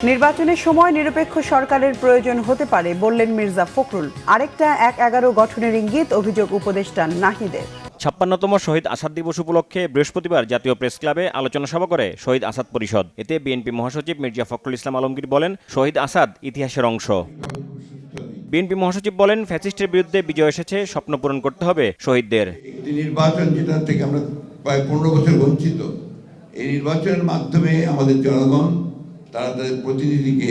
নির্বাচনের সময় নিরপেক্ষ সরকারের প্রয়োজন হতে পারে বললেন মির্জা ফখরুল। আরেকটা ১/১১ গঠনের ইঙ্গিত অভিযোগ উপদেষ্টা নাহিদের। ৫৬তম শহীদ আসাদ দিবস উপলক্ষে বৃহস্পতিবার জাতীয় প্রেস ক্লাবে আলোচনা সভা করে শহীদ আসাদ পরিষদ। এতে বিএনপি মহাসচিব মির্জা ফখরুল ইসলাম আলমগীর বলেন, শহীদ আসাদ ইতিহাসের অংশ। বিএনপি মহাসচিব বলেন, ফ্যাসিস্টের বিরুদ্ধে বিজয় এসেছে, স্বপ্ন পূরণ করতে হবে শহীদদের। একটি নির্বাচন যেটা থেকে আমরা প্রায় ১৫ বছর বঞ্চিত, এই নির্বাচনের মাধ্যমে আমাদের জনগণ তারা তাদের প্রতিনিধিকে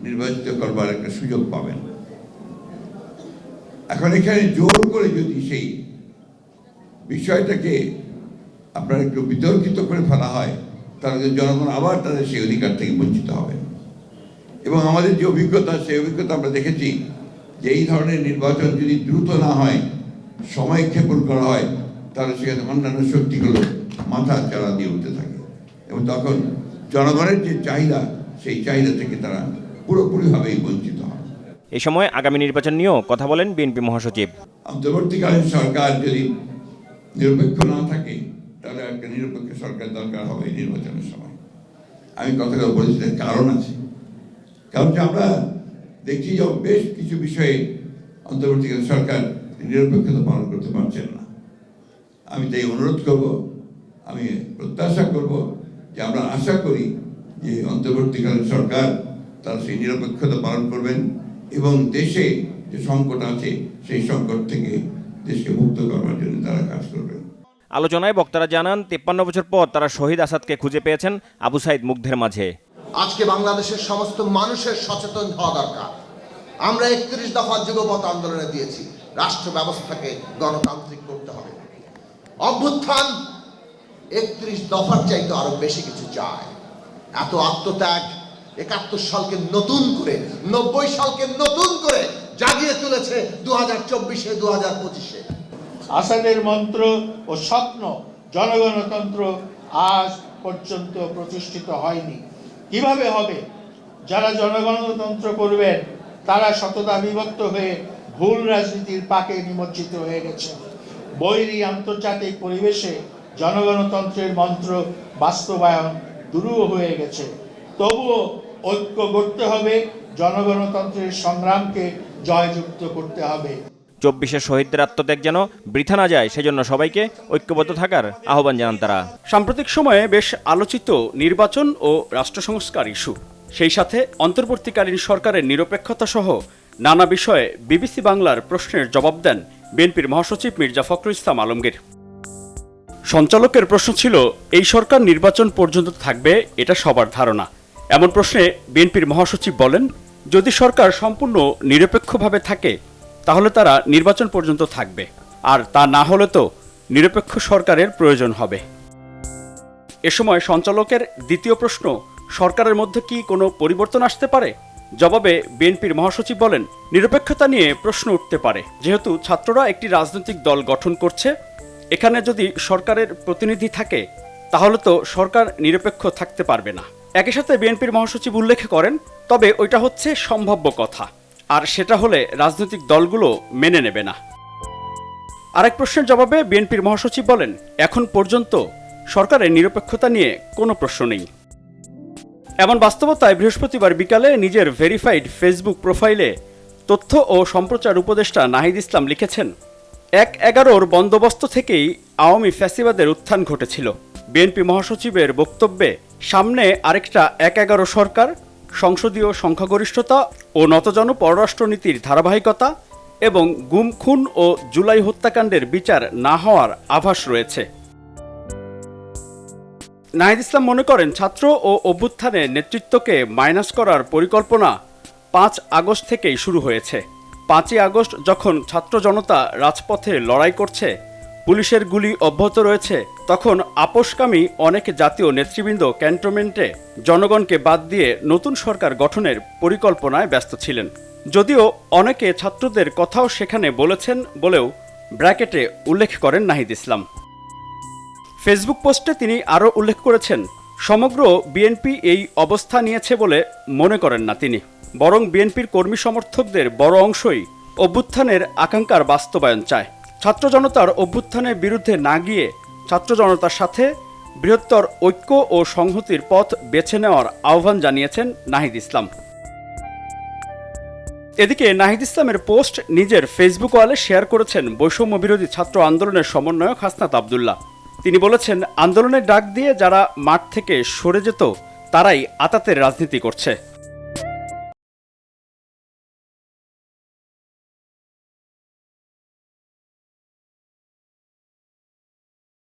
নির্বাচিত করবার একটা সুযোগ পাবেন। এখন এখানে জোর করে যদি সেই বিষয়টাকে আপনার একটু বিতর্কিত করে ফেলা হয়, তাহলে জনগণ আবার তাদের সেই অধিকার থেকে বঞ্চিত হবে। এবং আমাদের যে অভিজ্ঞতা, সেই অভিজ্ঞতা আমরা দেখেছি যে এই ধরনের নির্বাচন যদি দ্রুত না হয়, সময় ক্ষেপণ করা হয়, তাহলে সেখানে অন্যান্য শক্তিগুলো মাথা চাড়া দিয়ে উঠতে থাকে এবং তখন জনগণের যে চাহিদা, সেই চাহিদা থেকে তারা পুরোপুরিভাবেই বঞ্চিত হয়। এই সময় আগামী নির্বাচন নিয়েও কথা বলেন বিএনপি মহাসচিব। অন্তর্বর্তীকালীন সরকার যদি নিরপেক্ষ না থাকে, তাহলে একটা নিরপেক্ষ সরকার দরকার হবে নির্বাচনের সময়। আমি কথাটা বলেছি, তার কারণ আছে। কারণ যে আমরা দেখছি যে বেশ কিছু বিষয়ে অন্তর্বর্তীকালীন সরকার নিরপেক্ষতা পালন করতে পারছেন না। আমি তাই অনুরোধ করব, আমি প্রত্যাশা করব যে আমরা আশা করি যে অন্তর্বর্তীকালীন সরকার তারা সেই নিরপেক্ষতা পালন করবেন এবং দেশে যে সংকট আছে, সেই সংকট থেকে দেশকে মুক্ত করবার জন্য তারা কাজ করবেন। আলোচনায় বক্তারা জানান, ৫৩ বছর পর তারা শহীদ আসাদকে খুঁজে পেয়েছেন আবু সাইদ মুগ্ধের মাঝে। আজকে বাংলাদেশের সমস্ত মানুষের সচেতন হওয়া দরকার। আমরা ৩১ দফা যুগপৎ আন্দোলনে দিয়েছি, রাষ্ট্র ব্যবস্থাকে গণতান্ত্রিক করতে হবে। অভ্যুত্থান ৩১ দফার চাইতে আরো বেশি কিছু চায়। এত আত্মত্যাগ ৭১ সালকে নতুন করে, ৯০ সালকে নতুন করে জাগিয়ে তুলেছে ২০২৪-এ, ২০২৫-এ। আসাদের মন্ত্র ও স্বপ্ন জনগণতন্ত্র আজ পর্যন্ত প্রতিষ্ঠিত হয়নি। কিভাবে হবে? যারা জনগণতন্ত্র করবেন তারা শততা বিভক্ত হয়ে ভুল রাজনীতির পাকে নিমজ্জিত হয়ে গেছে। বৈরী আন্তর্জাতিক পরিবেশে জনগণতন্ত্রের মন্ত্র বাস্তবায়ন দুরূহ হয়ে গেছে। তবুও ঐক্য করতে হবে, জনগণতন্ত্রের সংগ্রামকে জয়যুক্ত করতে হবে। ২৪-এর শহীদদের আত্মত্যাগ যেন বৃথা না যায়, সেজন্য সবাইকে ঐক্যবদ্ধ থাকার আহ্বান জানান তারা। সাম্প্রতিক সময়ে বেশ আলোচিত নির্বাচন ও রাষ্ট্র সংস্কার ইস্যু, সেই সাথে অন্তর্বর্তীকালীন সরকারের নিরপেক্ষতা সহ নানা বিষয়ে বিবিসি বাংলার প্রশ্নের জবাব দেন বিএনপির মহাসচিব মির্জা ফখরুল ইসলাম আলমগীর। সঞ্চালকের প্রশ্ন ছিল, এই সরকার নির্বাচন পর্যন্ত থাকবে এটা সবার ধারণা। এমন প্রশ্নে বিএনপির মহাসচিব বলেন, যদি সরকার সম্পূর্ণ নিরপেক্ষভাবে থাকে তাহলে তারা নির্বাচন পর্যন্ত থাকবে, আর তা না হলে তো নিরপেক্ষ সরকারের প্রয়োজন হবে। এ সময় সঞ্চালকের দ্বিতীয় প্রশ্ন, সরকারের মধ্যে কি কোনো পরিবর্তন আসতে পারে? জবাবে বিএনপির মহাসচিব বলেন, নিরপেক্ষতা নিয়ে প্রশ্ন উঠতে পারে, যেহেতু ছাত্ররা একটি রাজনৈতিক দল গঠন করছে। এখানে যদি সরকারের প্রতিনিধি থাকে তাহলে তো সরকার নিরপেক্ষ থাকতে পারবে না। একই সাথে বিএনপির মহাসচিব উল্লেখ করেন, তবে ওইটা হচ্ছে সম্ভাব্য কথা, আর সেটা হলে রাজনৈতিক দলগুলো মেনে নেবে না। আরেক প্রশ্নের জবাবে বিএনপির মহাসচিব বলেন, এখন পর্যন্ত সরকারের নিরপেক্ষতা নিয়ে কোনো প্রশ্ন নেই। এমন বাস্তবতায় বৃহস্পতিবার বিকালে নিজের ভেরিফাইড ফেসবুক প্রোফাইলে তথ্য ও সম্প্রচার উপদেষ্টা নাহিদ ইসলাম লিখেছেন, ১/১১ বন্দোবস্ত থেকেই আওয়ামী ফ্যাসিবাদের উত্থান ঘটেছিল। বিএনপি মহাসচিবের বক্তব্যে সামনে আরেকটা ১/১১ সরকার, সংসদীয় সংখ্যাগরিষ্ঠতা ও নতজন পররাষ্ট্রনীতির ধারাবাহিকতা এবং গুম খুন ও জুলাই হত্যাকাণ্ডের বিচার না হওয়ার আভাস রয়েছে। নাহিদ ইসলাম মনে করেন, ছাত্র ও অভ্যুত্থানের নেতৃত্বকে মাইনাস করার পরিকল্পনা ৫ আগস্ট থেকেই শুরু হয়েছে। ৫ই আগস্ট যখন ছাত্র জনতা রাজপথে লড়াই করছে, পুলিশের গুলি অব্যাহত রয়েছে, তখন আপোষকামী অনেক জাতীয় নেতৃবৃন্দ ক্যান্টনমেন্টে জনগণকে বাদ দিয়ে নতুন সরকার গঠনের পরিকল্পনায় ব্যস্ত ছিলেন। যদিও অনেকে ছাত্রদের কথাও সেখানে বলেছেন বলেও ব্র্যাকেটে উল্লেখ করেন নাহিদ ইসলাম। ফেসবুক পোস্টে তিনি আরও উল্লেখ করেছেন, সমগ্র বিএনপি এই অবস্থা নিয়েছে বলে মনে করেন না তিনি, বরং বিএনপির কর্মী সমর্থকদের বড় অংশই অভ্যুত্থানের আকাঙ্ক্ষার বাস্তবায়ন চায়। ছাত্র জনতার অভ্যুত্থানের বিরুদ্ধে না গিয়ে ছাত্র জনতার সাথে বৃহত্তর ঐক্য ও সংহতির পথ বেছে নেওয়ার আহ্বান জানিয়েছেন নাহিদ ইসলাম। এদিকে নাহিদ ইসলামের পোস্ট নিজের ফেসবুক ওয়ালে শেয়ার করেছেন বৈষম্য বিরোধী ছাত্র আন্দোলনের সমন্বয়ক হাসনাত আব্দুল্লাহ। তিনি বলেছেন, আন্দোলনের ডাক দিয়ে যারা মাঠ থেকে সরে যেত তারাই আতাতের রাজনীতি করছে।